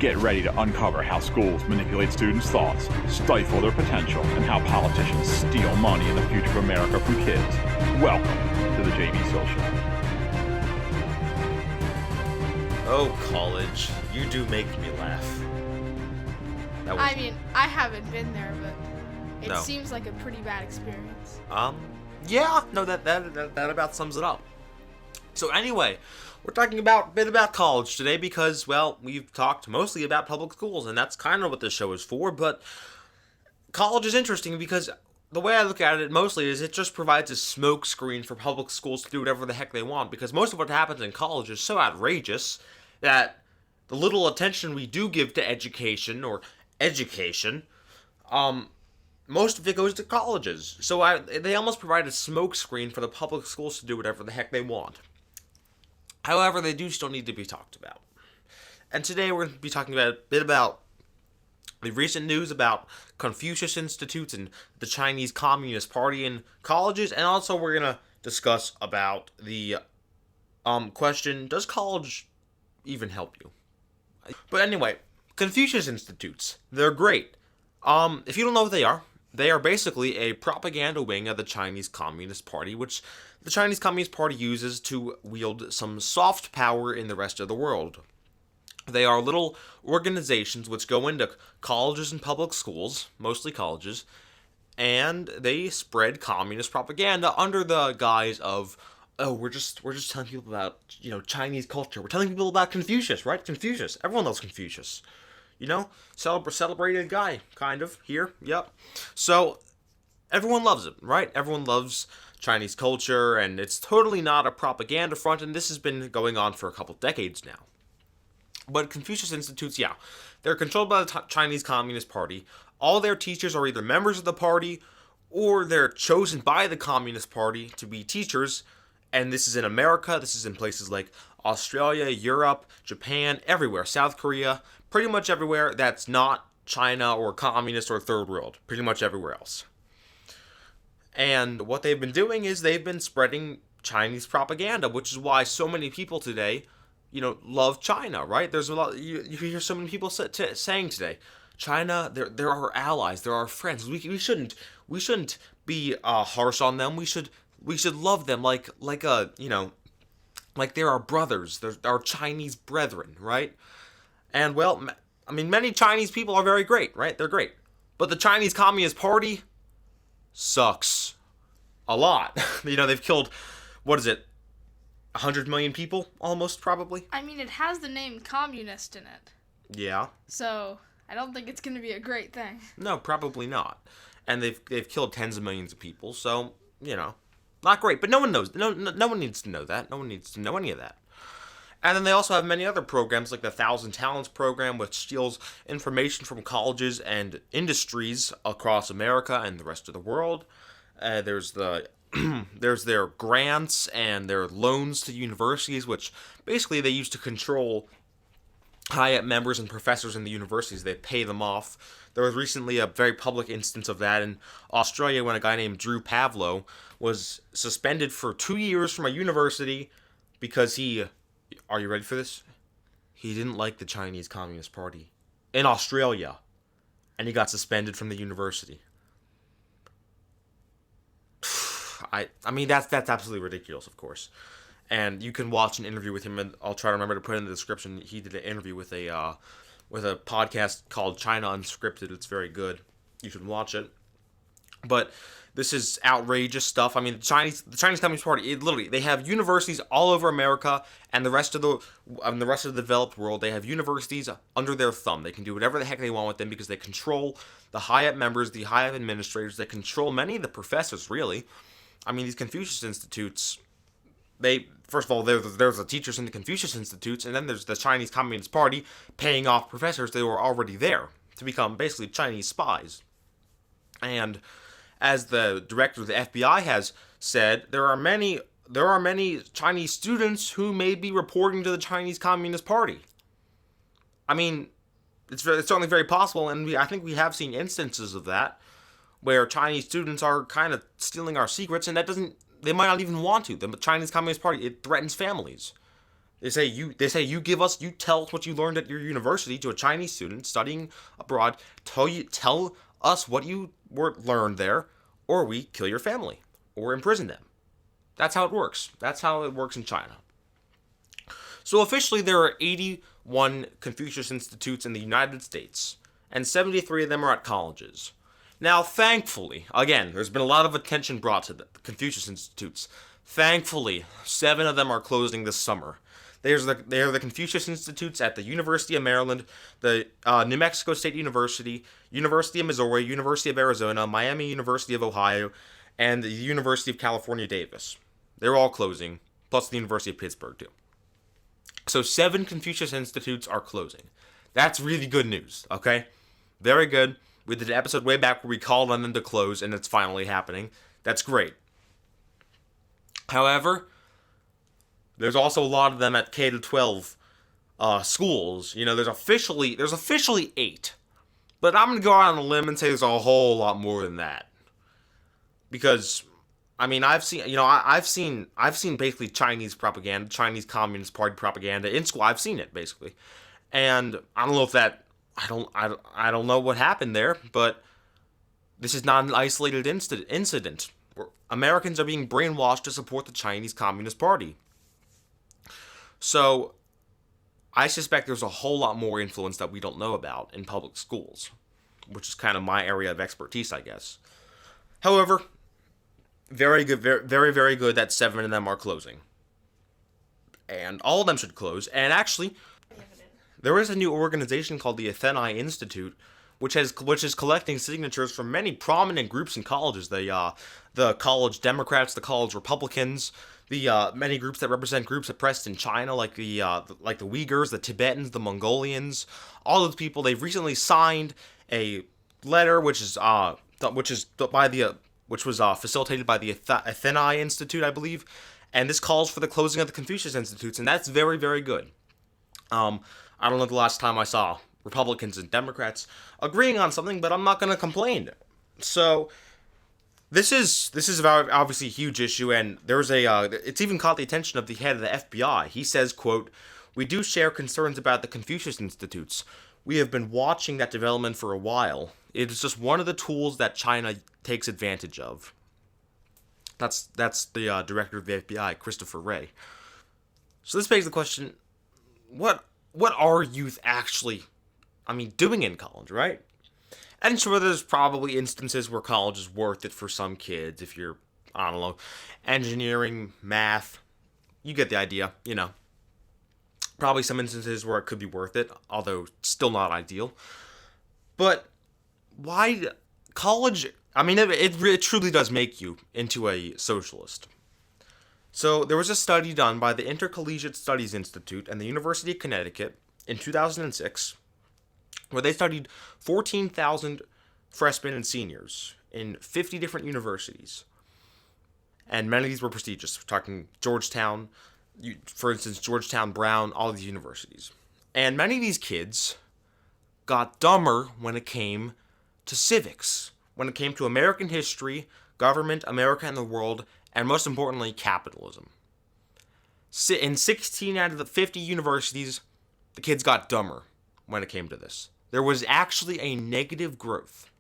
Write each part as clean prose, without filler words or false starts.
Get ready to uncover how schools manipulate students' thoughts, stifle their potential, and how politicians steal money in the future of America from kids. Welcome to the JB Sills Show. Oh, college, you do make me laugh. I mean, I haven't been there, but it seems like a pretty bad experience. Yeah, no, that about sums it up. So anyway, we're talking a bit about college today because, well, we've talked mostly about public schools, and that's kind of what this show is for, but college is interesting because the way I look at it mostly is it just provides a smoke screen for public schools to do whatever the heck they want, because most of what happens in college is so outrageous that the little attention we do give to education, most of it goes to colleges. So they almost provide a smoke screen for the public schools to do whatever the heck they want. However, they do still need to be talked about. And today we're going to be talking about a bit about the recent news about Confucius Institutes and the Chinese Communist Party in colleges, and also we're going to discuss about the question, does college even help you? But anyway, Confucius Institutes, they're great. If you don't know what they are basically a propaganda wing of the Chinese Communist Party, which the Chinese Communist Party uses to wield some soft power in the rest of the world. They are little organizations which go into colleges and public schools, mostly colleges, and they spread communist propaganda under the guise of, we're just telling people about, Chinese culture. We're telling people about Confucius, right? Confucius. Everyone loves Confucius. Celebrated guy, kind of, here, yep. So, everyone loves it, right? Everyone loves Chinese culture, and it's totally not a propaganda front, and this has been going on for a couple decades now. But Confucius Institutes, they're controlled by the Chinese Communist Party. All their teachers are either members of the party, or they're chosen by the Communist Party to be teachers, and this is in America, this is in places like Australia, Europe, Japan, everywhere, South Korea, pretty much everywhere that's not China or communist or third world, pretty much everywhere else. And what they've been doing is they've been spreading Chinese propaganda, which is why so many people today, love China, right? There's a lot, you hear so many people saying today, China, they're our allies, they're our friends. We shouldn't be harsh on them. We should love them like they're our brothers, they're our Chinese brethren, right? And well, many Chinese people are very great, right? They're great. But the Chinese Communist Party sucks a lot. They've killed, 100 million people, almost, probably? It has the name communist in it. Yeah. So, I don't think it's going to be a great thing. No, probably not. And they've killed tens of millions of people, so, not great. But no one knows. No one needs to know that. No one needs to know any of that. And then they also have many other programs, like the 1,000 Talents program, which steals information from colleges and industries across America and the rest of the world. There's their grants and their loans to universities, which basically they use to control high-up members and professors in the universities. They pay them off. There was recently a very public instance of that in Australia when a guy named Pavlou was suspended for 2 years from a university because he... Are you ready for this? He didn't like the Chinese Communist Party in Australia, and he got suspended from the university. That's absolutely ridiculous, of course. And you can watch an interview with him, and I'll try to remember to put it in the description. He did an interview with a podcast called China Unscripted. It's very good. You should watch it. But this is outrageous stuff. The Chinese Communist Party, they have universities all over America and the rest of the developed world. They have universities under their thumb. They can do whatever the heck they want with them because they control the high-up members, the high-up administrators. They control many of the professors, really. These Confucius Institutes, first of all, there's the teachers in the Confucius Institutes, and then there's the Chinese Communist Party paying off professors that were already there to become basically Chinese spies. And as the director of the FBI has said, there are many Chinese students who may be reporting to the Chinese Communist Party. It's certainly very possible, and I think we have seen instances of that, where Chinese students are kind of stealing our secrets, and they might not even want to. The Chinese Communist Party, it threatens families. They say you tell us what you learned at your university to a Chinese student studying abroad. Tell us what you learned there, or we kill your family or imprison them. That's how it works. That's how it works in China. So officially, there are 81 Confucius Institutes in the United States, and 73 of them are at colleges. Now, thankfully, again, there's been a lot of attention brought to the Confucius Institutes. Thankfully, 7 of them are closing this summer. They are the Confucius Institutes at the University of Maryland, the New Mexico State University, University of Missouri, University of Arizona, Miami University of Ohio, and the University of California, Davis. They're all closing, plus the University of Pittsburgh, too. So 7 Confucius Institutes are closing. That's really good news, okay? Very good. We did an episode way back where we called on them to close, and it's finally happening. That's great. However, there's also a lot of them at K-12 schools. You know, there's officially 8. But I'm going to go out on a limb and say there's a whole lot more than that. Because, I mean, I've seen basically Chinese propaganda, Chinese Communist Party propaganda in school. I've seen it, basically. And I don't know if that, I don't know what happened there, but this is not an isolated incident. Americans are being brainwashed to support the Chinese Communist Party. So, I suspect there's a whole lot more influence that we don't know about in public schools, which is kind of my area of expertise, I guess. However, very good, very, very good that 7 of them are closing. And all of them should close. And actually, there is a new organization called the Confucius Institute, which is collecting signatures from many prominent groups in colleges. The college Democrats, the college Republicans, the many groups that represent groups oppressed in China, like the Uyghurs, the Tibetans, the Mongolians. All those people, they've recently signed a letter which was facilitated by the Confucius Institute, I believe, and this calls for the closing of the Confucius Institutes, and that's very, very good. I don't know the last time I saw Republicans and Democrats agreeing on something, but I'm not going to complain. So this is obviously a huge issue, and there's it's even caught the attention of the head of the FBI. He says, quote, "We do share concerns about the Confucius Institutes. We have been watching that development for a while. It is just one of the tools that China takes advantage of." That's the director of the FBI, Christopher Wray. So this begs the question, what are youth actually, doing in college, right? And sure, there's probably instances where college is worth it for some kids if you're, I don't know, engineering, math. You get the idea, you know. Probably some instances where it could be worth it, although still not ideal. But why college? It truly does make you into a socialist. So there was a study done by the Intercollegiate Studies Institute and the University of Connecticut in 2006, where they studied 14,000 freshmen and seniors in 50 different universities. And many of these were prestigious. We're talking Georgetown, for instance, Georgetown, Brown, all these universities. And many of these kids got dumber when it came to civics, when it came to American history, government, America and the world, and most importantly, capitalism. In 16 out of the 50 universities, the kids got dumber when it came to this. There was actually a negative growth.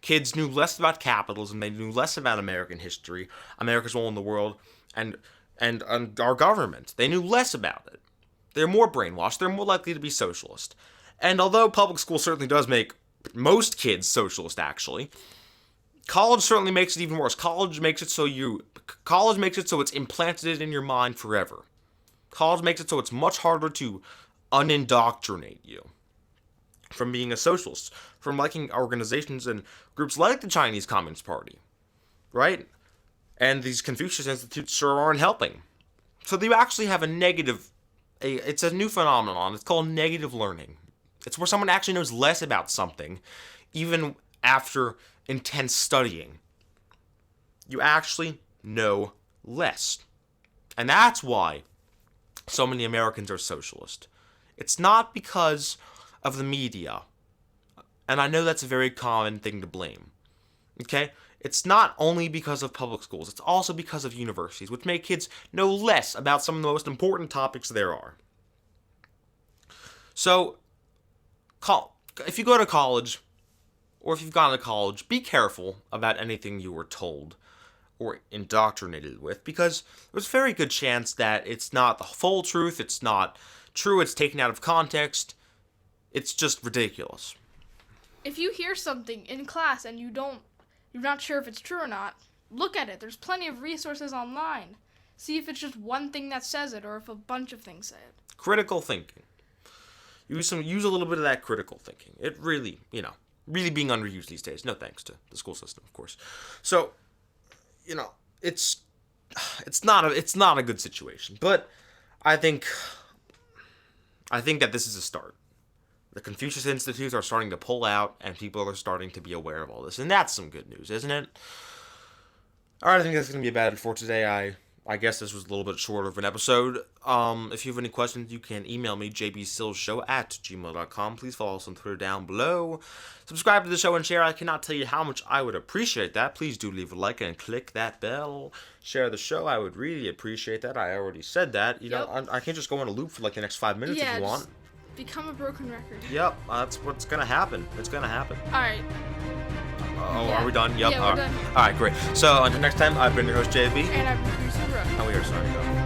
Kids knew less about capitalism, they knew less about American history, America's role in the world, and our government. They knew less about it. They're more brainwashed, they're more likely to be socialist. And although public school certainly does make most kids socialist, actually, college certainly makes it even worse. College makes it so it's implanted in your mind forever. College makes it so it's much harder to unindoctrinate you from being a socialist, from liking organizations and groups like the Chinese Communist Party, right? And these Confucius Institutes sure aren't helping. So you actually have it's a new phenomenon. It's called negative learning. It's where someone actually knows less about something, even after intense studying. You actually know less. And that's why so many Americans are socialist. It's not because of the media. And I know that's a very common thing to blame. Okay? It's not only because of public schools, it's also because of universities, which make kids know less about some of the most important topics there are. So, if you go to college, or if you've gone to college, be careful about anything you were told or indoctrinated with, because there's a very good chance that it's not the full truth, it's not true, it's taken out of context, it's just ridiculous. If you hear something in class and you're not sure if it's true or not, look at it. There's plenty of resources online. See if it's just one thing that says it or if a bunch of things say it. Critical thinking. Use a little bit of that critical thinking. It really, really being underused these days. No thanks to the school system, of course. So, it's not a good situation. But I think that this is a start. The Confucius Institutes are starting to pull out, and people are starting to be aware of all this. And that's some good news, isn't it? Alright, I think that's going to be about it for today. I guess this was a little bit shorter of an episode. If you have any questions, you can email me, jbsillsshow@gmail.com. Please follow us on Twitter down below. Subscribe to the show and share. I cannot tell you how much I would appreciate that. Please do leave a like and click that bell. Share the show. I would really appreciate that. I already said that. I can't just go on a loop for like the next 5 minutes if you want. Become a broken record. Yep, that's what's gonna happen. It's gonna happen. Alright. Are we done? Yep. Yeah, we're done. Alright, great. So until next time, I've been your host, JB. And I've been Chris Brooke. And we are signing off.